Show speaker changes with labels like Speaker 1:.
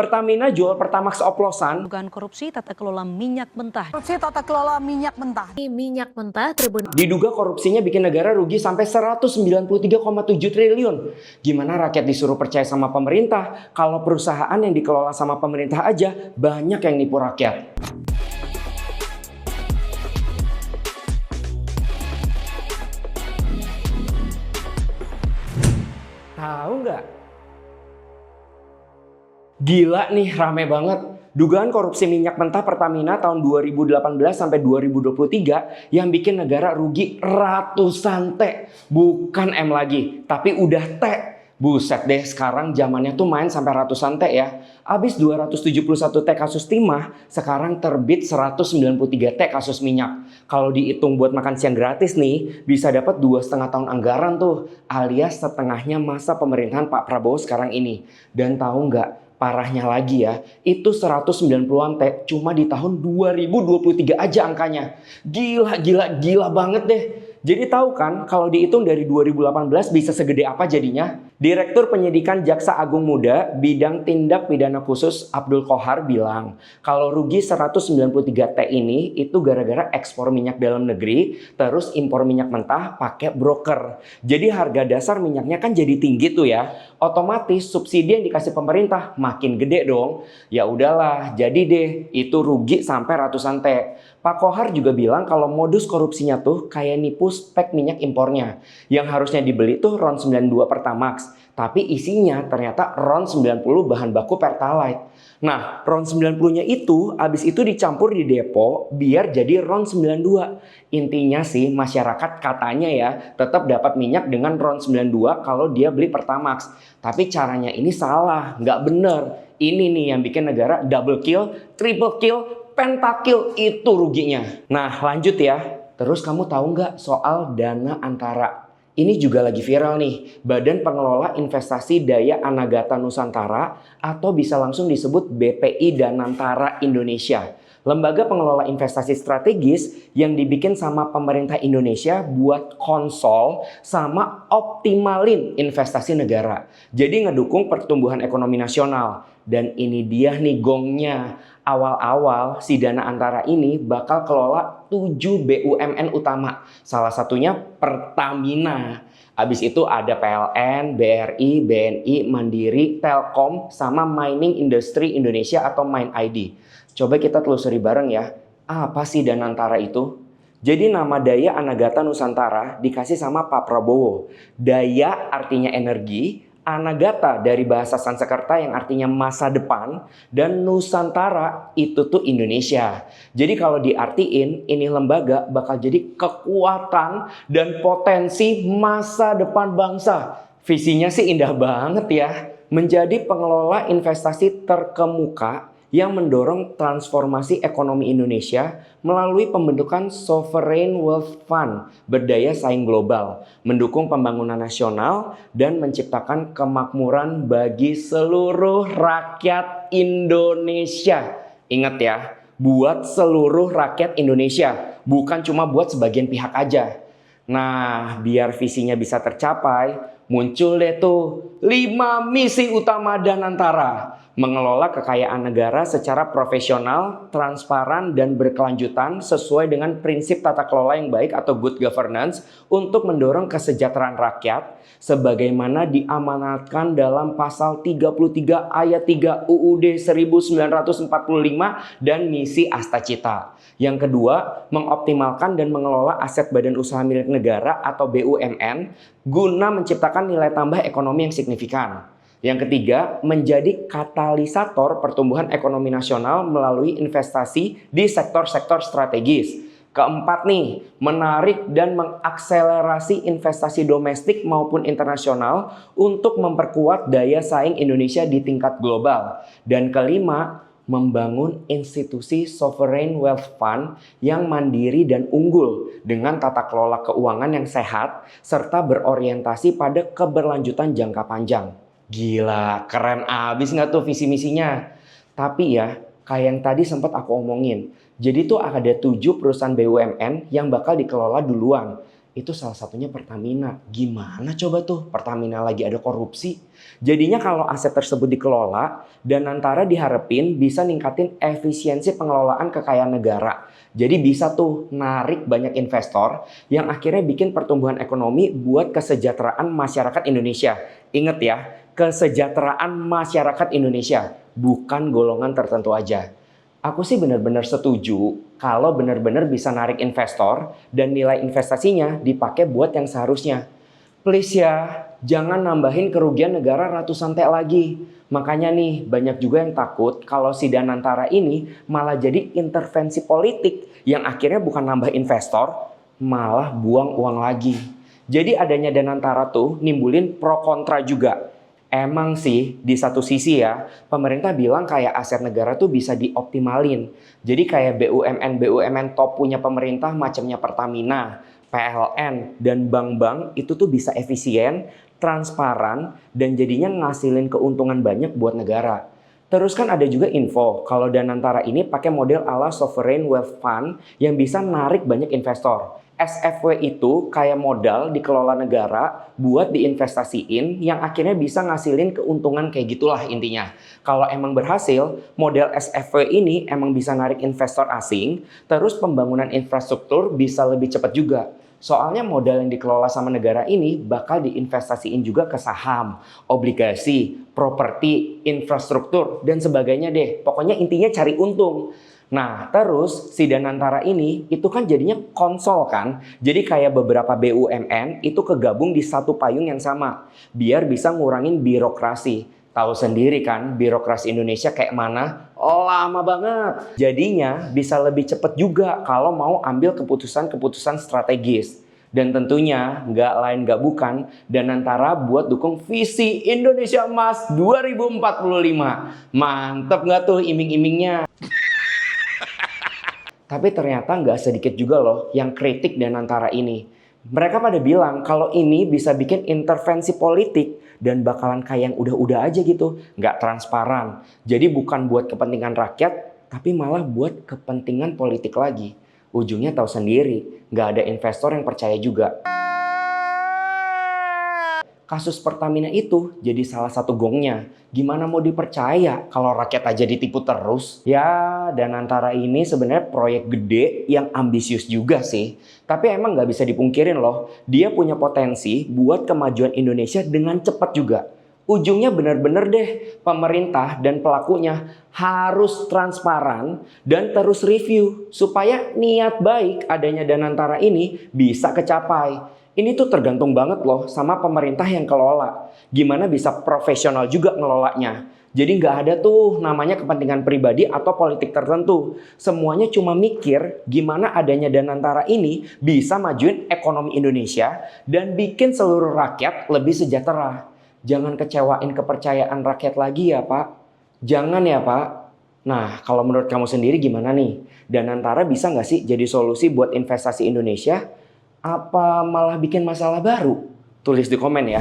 Speaker 1: Pertamina jual Pertamax oplosan.
Speaker 2: Dugaan korupsi tata kelola minyak mentah.
Speaker 3: Korupsi tata kelola minyak mentah.
Speaker 2: Minyak mentah Tribun.
Speaker 1: Diduga korupsinya bikin negara rugi sampai 193,7 triliun. Gimana rakyat disuruh percaya sama pemerintah kalau perusahaan yang dikelola sama pemerintah aja banyak yang nipu rakyat? Tahu nggak? Gila nih, rame banget. Dugaan korupsi minyak mentah Pertamina tahun 2018 sampai 2023 yang bikin negara rugi ratusan T. Bukan M lagi, tapi udah T. Buset deh, sekarang zamannya tuh main sampai ratusan T ya. Abis 271 T kasus timah, sekarang terbit 193 T kasus minyak. Kalau dihitung buat makan siang gratis nih, bisa dapat 2,5 tahun anggaran tuh. Alias setengahnya masa pemerintahan Pak Prabowo sekarang ini. Dan tahu nggak? Parahnya lagi ya, itu 190-an T cuma di tahun 2023 aja angkanya. Gila banget deh. Jadi tahu kan kalau dihitung dari 2018 bisa segede apa jadinya? Direktur Penyidikan Jaksa Agung Muda bidang tindak pidana khusus Abdul Qohar bilang kalau rugi 193 T ini itu gara-gara ekspor minyak dalam negeri terus impor minyak mentah pakai broker. Jadi harga dasar minyaknya kan jadi tinggi tuh ya. Otomatis subsidi yang dikasih pemerintah makin gede dong. Ya udahlah, jadi deh itu rugi sampai ratusan T. Pak Qohar juga bilang kalau modus korupsinya tuh kayak nipu spek minyak impornya. Yang harusnya dibeli tuh RON 92 Pertamax. Tapi isinya ternyata RON 90 bahan baku Pertalite. Nah, RON 90-nya itu habis itu dicampur di depo biar jadi RON 92. Intinya sih masyarakat katanya ya tetap dapat minyak dengan RON 92 kalau dia beli Pertamax. Tapi caranya ini salah, nggak bener. Ini nih yang bikin negara double kill, triple kill, pentakill, itu ruginya. Nah lanjut ya. Terus kamu tahu nggak soal dana antara? Ini juga lagi viral nih. Badan Pengelola Investasi Daya Anagata Nusantara atau bisa langsung disebut BPI Danantara Indonesia. Lembaga pengelola investasi strategis yang dibikin sama pemerintah Indonesia buat konsol sama optimalin investasi negara. Jadi ngedukung pertumbuhan ekonomi nasional. Dan ini dia nih gongnya. Awal-awal si dana antara ini bakal kelola 7 BUMN utama. Salah satunya Pertamina. Habis itu ada PLN, BRI, BNI, Mandiri, Telkom, sama Mining Industry Indonesia atau MindID. Coba kita telusuri bareng ya, apa sih Danantara itu? Jadi nama Daya Anagata Nusantara dikasih sama Pak Prabowo. Daya artinya energi, Anagata dari bahasa Sanskerta yang artinya masa depan, dan Nusantara itu tuh Indonesia. Jadi kalau diartiin ini lembaga bakal jadi kekuatan dan potensi masa depan bangsa. Visinya sih indah banget ya, menjadi pengelola investasi terkemuka yang mendorong transformasi ekonomi Indonesia melalui pembentukan Sovereign Wealth Fund berdaya saing global, mendukung pembangunan nasional dan menciptakan kemakmuran bagi seluruh rakyat Indonesia. Ingat ya, buat seluruh rakyat Indonesia, bukan cuma buat sebagian pihak aja. Nah, biar visinya bisa tercapai, muncul deh tuh 5 misi utama Danantara. Mengelola kekayaan negara secara profesional, transparan, dan berkelanjutan sesuai dengan prinsip tata kelola yang baik atau good governance untuk mendorong kesejahteraan rakyat sebagaimana diamanatkan dalam pasal 33 ayat 3 UUD 1945 dan misi Astacita. Yang kedua, mengoptimalkan dan mengelola aset badan usaha milik negara atau BUMN guna menciptakan nilai tambah ekonomi yang signifikan. Yang ketiga, menjadi katalisator pertumbuhan ekonomi nasional melalui investasi di sektor-sektor strategis. Keempat nih, menarik dan mengakselerasi investasi domestik maupun internasional untuk memperkuat daya saing Indonesia di tingkat global. Dan kelima, membangun institusi Sovereign Wealth Fund yang mandiri dan unggul dengan tata kelola keuangan yang sehat serta berorientasi pada keberlanjutan jangka panjang. Gila, keren abis nggak tuh visi misinya? Tapi ya, kayak yang tadi sempat aku omongin. Jadi tuh ada 7 perusahaan BUMN yang bakal dikelola duluan. Itu salah satunya Pertamina. Gimana coba tuh Pertamina lagi ada korupsi? Jadinya kalau aset tersebut dikelola, Danantara diharapin bisa ningkatin efisiensi pengelolaan kekayaan negara. Jadi bisa tuh narik banyak investor yang akhirnya bikin pertumbuhan ekonomi buat kesejahteraan masyarakat Indonesia. Ingat ya, kesejahteraan masyarakat Indonesia, bukan golongan tertentu aja. Aku sih benar-benar setuju kalau benar-benar bisa narik investor dan nilai investasinya dipakai buat yang seharusnya. Please ya, jangan nambahin kerugian negara ratusan T lagi. Makanya nih, banyak juga yang takut kalau si Danantara ini malah jadi intervensi politik yang akhirnya bukan nambah investor, malah buang uang lagi. Jadi adanya Danantara tuh nimbulin pro kontra juga. Emang sih di satu sisi ya, pemerintah bilang kayak aset negara tuh bisa dioptimalin. Jadi kayak BUMN top punya pemerintah macamnya Pertamina, PLN, dan bank-bank itu tuh bisa efisien, transparan, dan jadinya ngasilin keuntungan banyak buat negara. Terus kan ada juga info kalau Danantara ini pakai model ala Sovereign Wealth Fund yang bisa narik banyak investor. SFW itu kayak modal dikelola negara buat diinvestasiin yang akhirnya bisa ngasilin keuntungan kayak gitulah intinya. Kalau emang berhasil, model SFW ini emang bisa narik investor asing, terus pembangunan infrastruktur bisa lebih cepat juga. Soalnya modal yang dikelola sama negara ini bakal diinvestasiin juga ke saham, obligasi, properti, infrastruktur, dan sebagainya deh. Pokoknya intinya cari untung. Nah, terus si Danantara ini itu kan jadinya konsol kan. Jadi kayak beberapa BUMN itu kegabung di satu payung yang sama. Biar bisa ngurangin birokrasi. Tahu sendiri kan birokrasi Indonesia kayak mana? Lama banget. Jadinya bisa lebih cepat juga kalau mau ambil keputusan-keputusan strategis. Dan tentunya nggak lain nggak bukan Danantara buat dukung visi Indonesia Emas 2045. Mantep nggak tuh iming-imingnya? Tapi ternyata nggak sedikit juga loh yang kritik Danantara ini. Mereka pada bilang kalau ini bisa bikin intervensi politik dan bakalan kayak yang udah-udah aja gitu. Nggak transparan. Jadi bukan buat kepentingan rakyat, tapi malah buat kepentingan politik lagi. Ujungnya tahu sendiri, nggak ada investor yang percaya juga. Kasus Pertamina itu jadi salah satu gongnya. Gimana mau dipercaya kalau rakyat aja ditipu terus? Ya, Danantara ini sebenarnya proyek gede yang ambisius juga sih. Tapi emang nggak bisa dipungkirin loh, dia punya potensi buat kemajuan Indonesia dengan cepat juga. Ujungnya bener-bener deh, pemerintah dan pelakunya harus transparan dan terus review supaya niat baik adanya Danantara ini bisa kecapai. Ini tuh tergantung banget loh sama pemerintah yang kelola. Gimana bisa profesional juga ngelolanya. Jadi nggak ada tuh namanya kepentingan pribadi atau politik tertentu. Semuanya cuma mikir gimana adanya Danantara ini bisa majuin ekonomi Indonesia dan bikin seluruh rakyat lebih sejahtera. Jangan kecewain kepercayaan rakyat lagi ya Pak. Jangan ya Pak. Nah kalau menurut kamu sendiri gimana nih? Danantara bisa nggak sih jadi solusi buat investasi Indonesia? Apa malah bikin masalah baru? Tulis di komen ya.